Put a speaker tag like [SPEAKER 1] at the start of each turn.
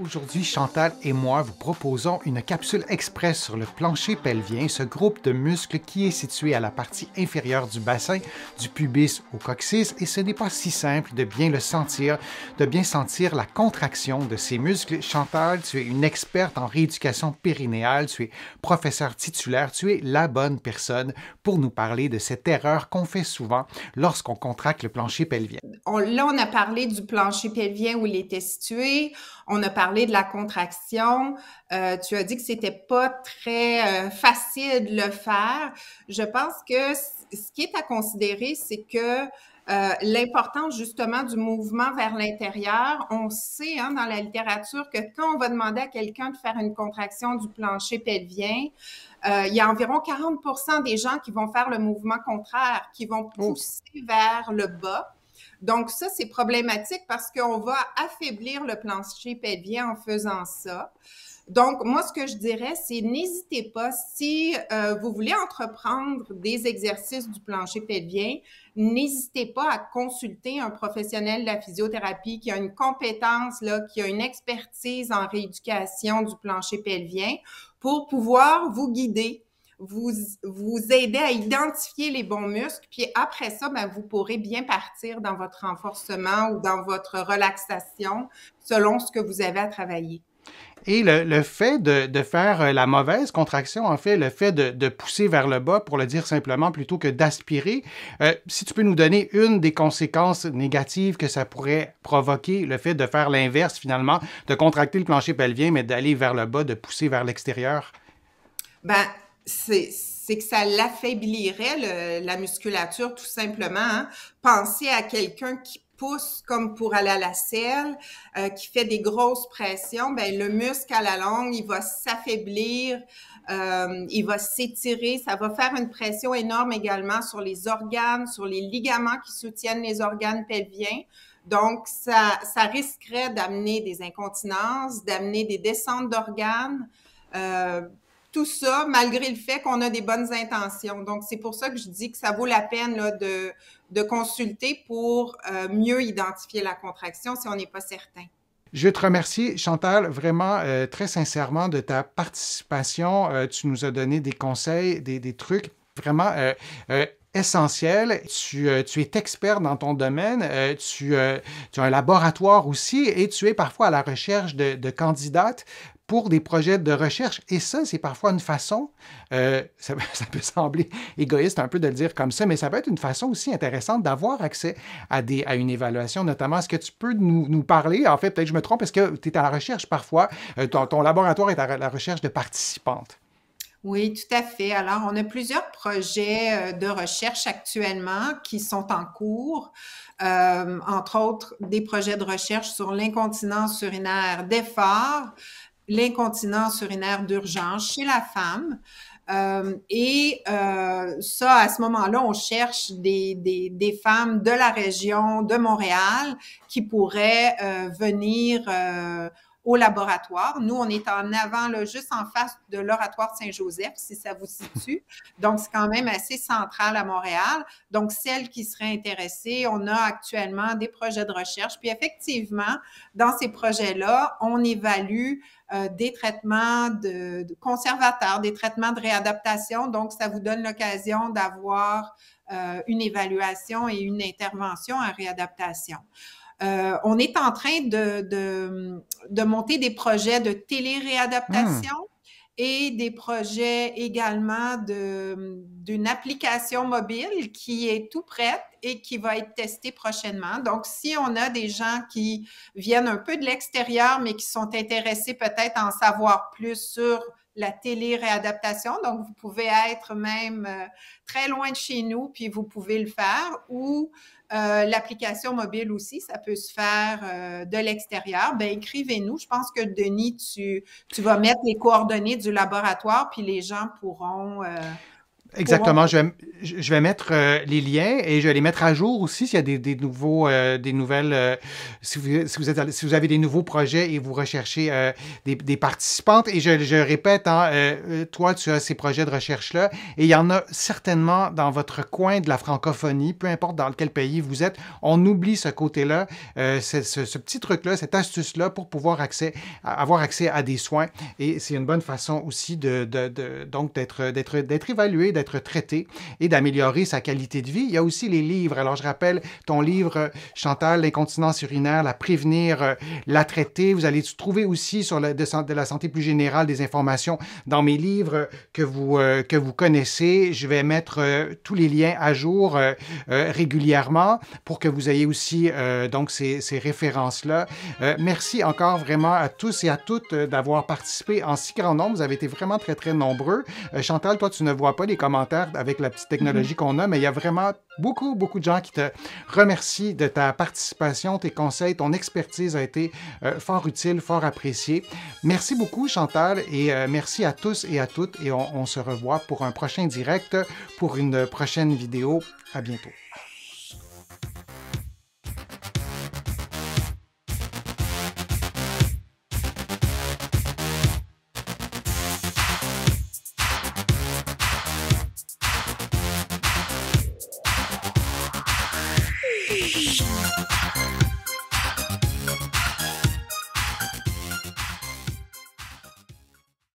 [SPEAKER 1] Aujourd'hui, Chantal et moi vous proposons une capsule express sur le plancher pelvien, ce groupe de muscles qui est situé à la partie inférieure du bassin, du pubis au coccyx, et ce n'est pas si simple de bien le sentir, de bien sentir la contraction de ces muscles. Chantal, tu es une experte en rééducation périnéale, tu es professeure titulaire, tu es la bonne personne pour nous parler de cette erreur qu'on fait souvent lorsqu'on contracte le plancher pelvien.
[SPEAKER 2] Là, on a parlé du plancher pelvien où il était situé. On a parlé de la contraction. Tu as dit que c'était pas très facile de le faire. Je pense que ce qui est à considérer, c'est que l'importance justement du mouvement vers l'intérieur, on sait dans la littérature que quand on va demander à quelqu'un de faire une contraction du plancher pelvien, il y a environ 40% des gens qui vont faire le mouvement contraire, qui vont
[SPEAKER 1] Oh,
[SPEAKER 2] pousser vers le bas. Donc ça, c'est problématique parce qu'on va affaiblir le plancher pelvien en faisant ça. Donc, moi, ce que je dirais, c'est n'hésitez pas, si vous voulez entreprendre des exercices du plancher pelvien, n'hésitez pas à consulter un professionnel de la physiothérapie qui a une compétence, là, qui a une expertise en rééducation du plancher pelvien pour pouvoir vous guider, vous aider à identifier les bons muscles, puis après ça, ben, vous pourrez bien partir dans votre renforcement ou dans votre relaxation selon ce que vous avez à travailler.
[SPEAKER 1] et le fait de faire la mauvaise contraction, en fait, le fait de pousser vers le bas, pour le dire simplement, plutôt que d'aspirer, si tu peux nous donner une des conséquences négatives que ça pourrait provoquer, le fait de faire l'inverse finalement, de contracter le plancher pelvien, mais d'aller vers le bas, de pousser vers l'extérieur.
[SPEAKER 2] Ben, c'est que ça l'affaiblirait, la musculature, tout simplement. Hein. Pensez à quelqu'un qui pousse comme pour aller à la selle, qui fait des grosses pressions, ben le muscle à la longue, il va s'affaiblir, il va s'étirer, ça va faire une pression énorme également sur les organes, sur les ligaments qui soutiennent les organes pelviens. Donc, ça risquerait d'amener des incontinences, d'amener des descentes d'organes. Euh, Tout ça, malgré le fait qu'on a des bonnes intentions. Donc, c'est pour ça que je dis que ça vaut la peine là, de consulter pour mieux identifier la contraction si on n'est pas certain.
[SPEAKER 1] Je te remercie, Chantal, vraiment très sincèrement de ta participation. Tu nous as donné des conseils, des trucs vraiment essentiels. Tu es expert dans ton domaine, tu as un laboratoire aussi et tu es parfois à la recherche de candidates pour des projets de recherche. Et ça, c'est parfois une façon, ça peut sembler égoïste un peu de le dire comme ça, mais ça peut être une façon aussi intéressante d'avoir accès à une évaluation, notamment. Est-ce que tu peux nous parler, en fait, peut-être que je me trompe, est-ce que tu es à la recherche parfois, ton laboratoire est à la recherche de participantes?
[SPEAKER 2] Oui, tout à fait. Alors, on a plusieurs projets de recherche actuellement qui sont en cours, entre autres des projets de recherche sur l'incontinence urinaire d'effort, l'incontinence urinaire d'urgence chez la femme. Ça, à ce moment-là, on cherche des femmes de la région de Montréal qui pourraient venir au laboratoire. Nous, on est en avant, là, juste en face de l'Oratoire Saint-Joseph, si ça vous situe. Donc, c'est quand même assez central à Montréal. Donc, celles qui seraient intéressées, on a actuellement des projets de recherche. Puis, effectivement, dans ces projets-là, on évalue des traitements de conservateurs, des traitements de réadaptation. Donc, ça vous donne l'occasion d'avoir une évaluation et une intervention en réadaptation. On est en train de monter des projets de
[SPEAKER 1] Hmm.
[SPEAKER 2] télé-réadaptation et des projets également d'une application mobile qui est tout prête et qui va être testée prochainement. Donc, si on a des gens qui viennent un peu de l'extérieur, mais qui sont intéressés peut-être à en savoir plus sur la télé-réadaptation, donc vous pouvez être même très loin de chez nous, puis vous pouvez le faire, ou l'application mobile aussi, ça peut se faire de l'extérieur. Ben, écrivez-nous. Je pense que Denis, tu vas mettre les coordonnées du laboratoire, puis les gens pourront
[SPEAKER 1] Exactement. Je vais mettre les liens et je vais les mettre à jour aussi s'il y a des nouveaux, des nouvelles. Si vous avez des nouveaux projets et vous recherchez des participantes. Et je répète, hein, toi, tu as ces projets de recherche-là et il y en a certainement dans votre coin de la francophonie, peu importe dans quel pays vous êtes. On oublie ce côté-là, ce petit truc-là, cette astuce-là pour pouvoir avoir accès à des soins. Et c'est une bonne façon aussi donc d'être évalué, d'être traité et d'améliorer sa qualité de vie. Il y a aussi les livres. Alors, je rappelle ton livre, Chantal, l'incontinence urinaire, la prévenir, la traiter. Vous allez trouver aussi sur de la santé plus générale des informations dans mes livres que vous connaissez. Je vais mettre tous les liens à jour régulièrement pour que vous ayez aussi donc ces références-là. Merci encore vraiment à tous et à toutes d'avoir participé en si grand nombre. Vous avez été vraiment très, très nombreux. Chantal, toi, tu ne vois pas les commentaires avec la petite technologie qu'on a, mais il y a vraiment beaucoup, beaucoup de gens qui te remercient de ta participation, tes conseils, ton expertise a été fort utile, fort appréciée. Merci beaucoup, Chantal, et merci à tous et à toutes, et on se revoit pour un prochain direct, pour une prochaine vidéo. À bientôt.